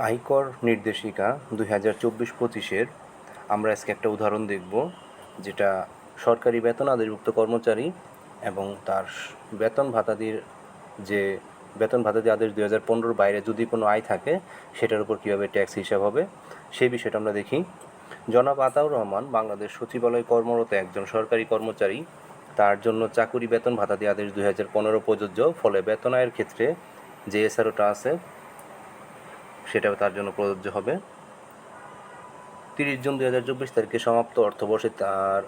আয়কর নির্দেশিকা 2024-25-এর আমরা আজকে একটা উদাহরণ দেখব, যেটা সরকারি বেতন আদেশভুক্ত কর্মচারী এবং তার বেতন ভাতাদির যে বেতন ভাতাদি আদেশ 2015 বাইরে যদি কোনো আয় থাকে সেটার উপর কীভাবে ট্যাক্স হিসাব হবে সেই বিষয়টা আমরা দেখি। জনাব আতাউর রহমান বাংলাদেশ সচিবালয়ে কর্মরত একজন সরকারি কর্মচারী। তার জন্য চাকুরি বেতন ভাতাদি আদেশ 2015 প্রযোজ্য, ফলে বেতন আয়ের ক্ষেত্রে যে এসআরওটা আছে সেটাও তার জন্য প্রযোজ্য হবে। 30 জুন 2024 তারিখে সমাপ্ত অর্থবর্ষে তার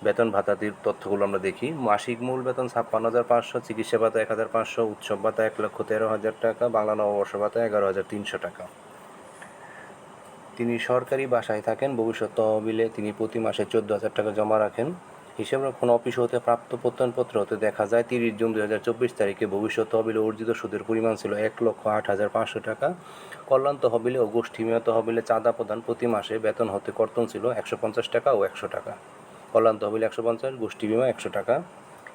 বেতন ভাতাদির তথ্যগুলো আমরা দেখি। মাসিক মূল বেতন 56,500, চিকিৎসা ভাতা 1,500, উৎসব ভাতা 1,13,000 টাকা, বাংলা নববর্ষ ভাতা 11,300 টাকা। তিনি সরকারি বাসায় থাকেন। ভবিষ্যৎ তহবিলে তিনি প্রতি মাসে 14,000 টাকা জমা রাখেন। হিসাবরক্ষণ অফিস হতে প্রাপ্ত প্রত্যয়নপত্র হতে দেখা যায় 30 জুন 2024 তারিখে ভবিষ্যৎ তহবিলে অর্জিত সুদের পরিমাণ ছিল 1,08,500 টাকা। কল্যাণ তহবিলে ও গোষ্ঠীময় তহবিলে চাঁদা প্রদান প্রতি মাসে বেতন হতে কর্তন ছিল 150 টাকা ও 100 টাকা। কল্যাণ তহবিল 150, গোষ্ঠী বিমা 100 টাকা।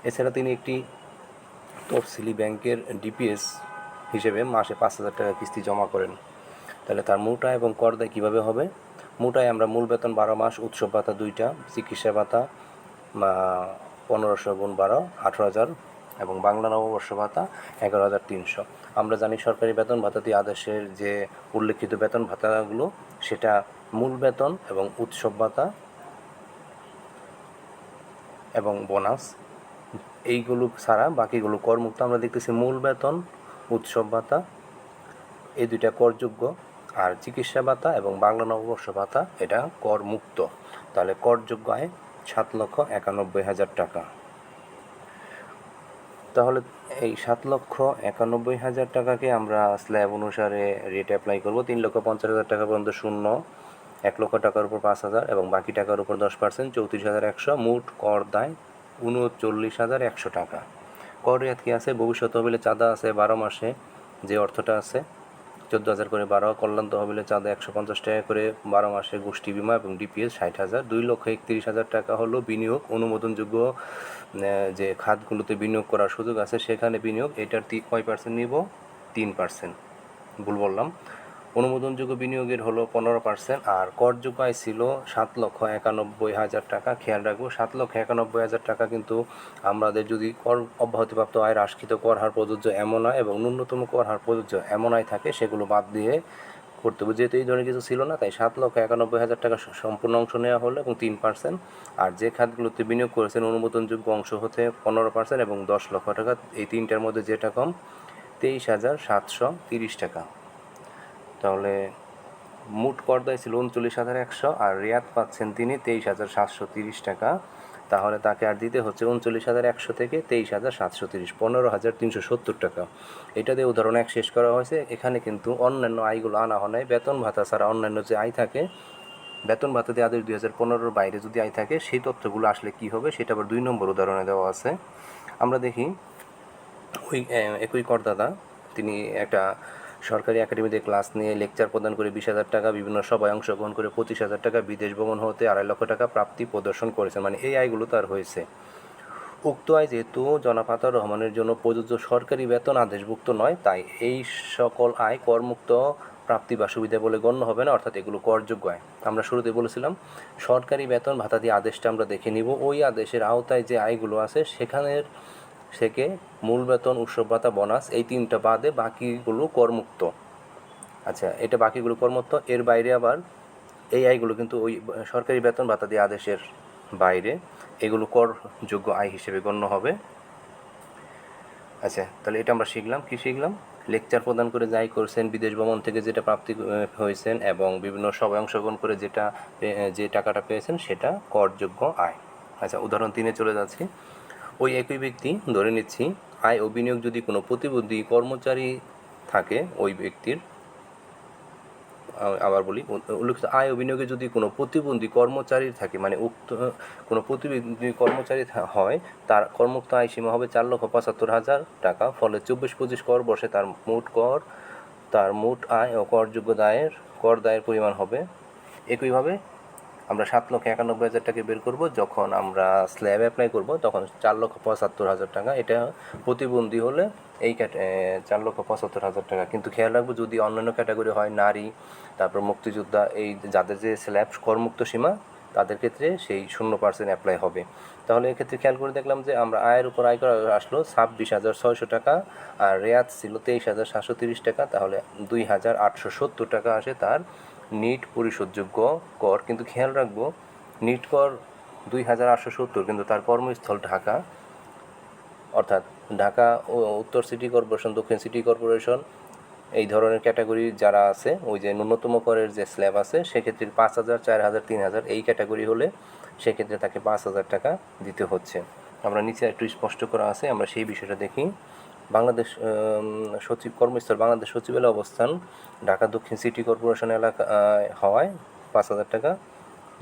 এছাড়া তিনি একটি তফসিলি ব্যাংকের ডিপিএস হিসেবে মাসে 5,000 টাকা কিস্তি জমা করেন। তাহলে তার মোট আয় এবং কর দায় কীভাবে হবে? মোট আয় আমরা মূল বেতন 12 মাস, উৎসব ভাতা 2টা, চিকিৎসা ভাতা 1500 গুণ 12 18,000 এবং বাংলা নববর্ষ ভাতা 11,300। আমরা জানি সরকারি বেতন ভাতাদি আদেশের যে উল্লেখিত বেতন ভাতাগুলো সেটা মূল বেতন এবং উৎসব ভাতা এবং বোনাস, এইগুলো ছাড়া বাকিগুলো করমুক্ত। আমরা দেখতেছি মূল বেতন, উৎসব ভাতা এই দুইটা করযোগ্য, আর চিকিৎসা ভাতা এবং বাংলা নববর্ষ ভাতা এটা করমুক্ত। তাহলে করযোগ্য আয় 7,91,000 টাকা। তাহলে এই 7,91,000 টাকাকে আমরা স্ল্যাব অনুসারে রেট অ্যাপ্লাই করব। 3,50,000 টাকা পর্যন্ত 0, 1 লক্ষ টাকার উপর 5,000 এবং বাকি টাকার উপর 10%, 34,100। মোট কর দায় 39,100 টাকা। কর রেয়াত কি আছে? ভবিষ্যৎ তহবিলে চাঁদা আছে 12 মাসে যে অর্থটা আছে 14,000 করে 12, কল্যাণ তহবিলে চাঁদা 150 টাকা করে 12 মাসে, গোষ্ঠী বিমা এবং ডিপিএস 60,000। 2,31,000 টাকা হলো বিনিয়োগ অনুমোদনযোগ্য যে খাতগুলোতে বিনিয়োগ করার সুযোগ আছে সেখানে বিনিয়োগ। এটার কয় পার্সেন্ট নিব? 3%, ভুল বললাম। অনুমোদনযোগ্য বিনিয়োগের হলো 15%। আর করযোগ্য আয় ছিল 7,91,000 টাকা। খেয়াল রাখবো 7,91,000 টাকা কিন্তু আমাদের যদি কর অব্যাহতিপ্রাপ্ত আয়ের আস্কিত কর হার প্রযোজ্য এমন আয় এবং ন্যূনতম কর হার প্রযোজ্য এমন আয় থাকে সেগুলো বাদ দিয়ে করতে হবে। যেহেতু এই ধরনের কিছু ছিল না তাই 7,91,000 টাকা সম্পূর্ণ অংশ নেওয়া হলো এবং 3%। আর যে খাতগুলোতে বিনিয়োগ করেছেন অনুমোদনযোগ্য অংশ হতে 15% এবং 10 লক্ষ টাকা, এই তিনটার মধ্যে যেটা কম 23,730 টাকা। তাহলে মোট কর দায় ছিল 39,100 আর রেয়াত পাচ্ছেন তিনি 23,730 টাকা। তাহলে তাকে আর দিতে হচ্ছে 39,100 থেকে 23,730, 15,370 টাকা। এটা দিয়ে উদাহরণ 1 শেষ করা হয়েছে। এখানে কিন্তু অন্যান্য আয়গুলো আনা হয় নাই। বেতন ভাতা ছাড়া অন্যান্য যে আয় থাকে, বেতন ভাতা দিয়ে আদেশ 2015-র বাইরে যদি আয় থাকে সেই তথ্যগুলো আসলে কি হবে সেটা আবার 2 নম্বর উদাহরণে দেওয়া আছে। আমরা দেখি ওই একই করদাতা তিনি একটা সরকারি একাডেমিতে ক্লাস নিয়ে লেকচার প্রদান করে 20,000 টাকা, বিভিন্ন সভায় অংশগ্রহণ করে 25,000 টাকা, বিদেশ ভ্রমণ হতে 2.5 লক্ষ টাকা প্রাপ্তি প্রদর্শন করেছেন। মানে এই আয়গুলো তার হয়েছে। উক্ত আয় যেহেতু জনাব আতাউর রহমানের জন্য প্রযোজ্য সরকারি বেতন আদেশভুক্ত নয় তাই এই সকল আয় করমুক্ত প্রাপ্তি বা সুবিধা বলে গণ্য হবে না, অর্থাৎ এগুলো করযোগ্য আয়। আমরা শুরুতে বলেছিলাম সরকারি বেতন ভাতা দিয়ে আদেশটা আমরা দেখে নিব। ওই আদেশের আওতায় যে আয়গুলো আছে সেখানের থেকে মূল বেতন, উৎসব ভাতা, বোনাস এই 3টা বাদে বাকিগুলো করমুক্ত। আচ্ছা, এটা বাকিগুলো করমুক্ত। এর বাইরে আবার এই আয়গুলো কিন্তু ওই সরকারি বেতন ভাতা দিয়ে আদেশের বাইরে, এগুলো করযোগ্য আয় হিসেবে গণ্য হবে। আচ্ছা, তাহলে এটা আমরা শিখলাম। কি শিখলাম? লেকচার প্রদান করে যাই করছেন, বিদেশ ভ্রমণ থেকে যেটা প্রাপ্তি হয়েছেন এবং বিভিন্ন সভায় অংশগ্রহণ করে যে টাকাটা পেয়েছেন সেটা করযোগ্য আয়। আচ্ছা, উদাহরণ 3-এ চলে যাচ্ছি। ওই একই ব্যক্তি, ধরে নিচ্ছি আয় ও বিনিয়োগ যদি কোনো প্রতিবন্ধী কর্মচারী থাকে, ওই ব্যক্তির, আবার বলি, উল্লেখিত আয় ও বিনিয়োগে যদি কোনো প্রতিবন্ধী কর্মচারীর থাকে, মানে উক্ত কোনো প্রতিবন্ধী কর্মচারী হয়, তার করমুক্ত আয় সীমা হবে 4,75,000 টাকা। ফলে 24-25 কর বর্ষে তার মোট আয় ও করযোগ্য কর দায়ের পরিমাণ হবে। একইভাবে আমরা 7,91,000 টাকা বের করব। যখন আমরা স্ল্যাব অ্যাপ্লাই করব তখন 4,75,000 টাকা। এটা প্রতিবন্ধী হলে এই 4,75,000 টাকা। কিন্তু খেয়াল রাখবো, যদি অন্যান্য ক্যাটাগরি হয়, নারী, তারপর মুক্তিযোদ্ধা, এই যাদের যে স্ল্যাব করমুক্ত সীমা, তাদের ক্ষেত্রে সেই 0% অ্যাপ্লাই হবে। তাহলে এক্ষেত্রে খেয়াল করে দেখলাম যে আমরা আয়ের উপর আয় করা আসলো 26,600 টাকা, আর রেয়াত ছিল 23,730 টাকা। তাহলে 2,870 টাকা আসে তার নিট পরিশোধযোগ্য কর। কিন্তু খেয়াল রাখবো, নিট কর 2,870, কিন্তু তার কর্মস্থল ঢাকা, অর্থাৎ ঢাকা ও উত্তর সিটি কর্পোরেশন, দক্ষিণ সিটি কর্পোরেশন, এই ধরনের ক্যাটাগরি যারা আছে, ওই যে ন্যূনতম করের যে স্ল্যাব আছে, সেক্ষেত্রে 5,000, 4,000, 3,000 এই ক্যাটাগরি হলে সেক্ষেত্রে তাকে 5,000 টাকা দিতে হচ্ছে। আমরা নিচে একটু স্পষ্ট করা আছে, আমরা সেই বিষয়টা দেখি। বাংলাদেশ সচিব কর্মস্থল বাংলাদেশ সচিবালয় অবস্থান ঢাকা দক্ষিণ সিটি কর্পোরেশন এলাকা হওয়ায় 5,000 টাকা।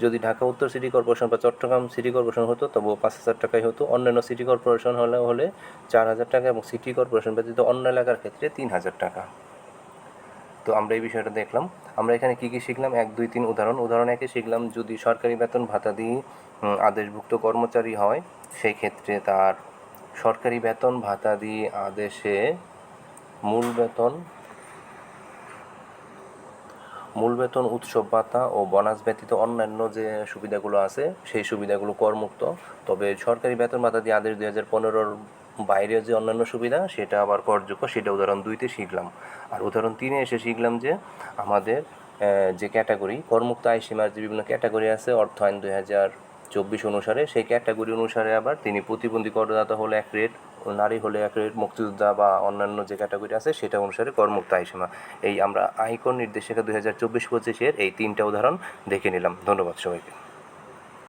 যদি ঢাকা উত্তর সিটি কর্পোরেশন বা চট্টগ্রাম সিটি কর্পোরেশন হতো তবুও 5,000 টাকাই হতো। অন্যান্য সিটি কর্পোরেশন হলে 4,000 টাকা, এবং সিটি কর্পোরেশন ব্যতীত অন্য এলাকার ক্ষেত্রে 3,000 টাকা। তো আমরা এই বিষয়টা দেখলাম। আমরা এখানে কী কী শিখলাম, 1, 2, 3 উদাহরণ একে শিখলাম, যদি সরকারি বেতন ভাতা দিয়ে আদেশভুক্ত কর্মচারী হয়, সেই ক্ষেত্রে তার সরকারি বেতন ভাতা দিয়ে আদেশে মূল বেতন, উৎসব ভাতা ও বোনাস ব্যতীত অন্যান্য যে সুবিধাগুলো আছে সেই সুবিধাগুলো করমুক্ত। তবে সরকারি বেতন ভাতা দিয়ে আদেশ 2015-র বাইরে যে অন্যান্য সুবিধা সেটা আবার করযোগ্য। সেটা উদাহরণ 2-তে শিখলাম। আর উদাহরণ 3-এ এসে শিখলাম যে আমাদের যে ক্যাটাগরি করমুক্ত আয় সীমার যে বিভিন্ন ক্যাটাগরি আছে অর্থায়ন 2024 অনুসারে, সেই ক্যাটাগরি অনুসারে আবার তিনি প্রতিবন্ধী করদাতা হলে এক রেট, নারী হলে এক রেট, মুক্তিযোদ্ধা বা অন্যান্য যে ক্যাটাগরি আছে সেটা অনুসারে করমুক্ত আয়সীমা। এই আমরা আয়কর নির্দেশিকা 2024-25-এর এই 3টা উদাহরণ দেখে নিলাম। ধন্যবাদ সবাইকে।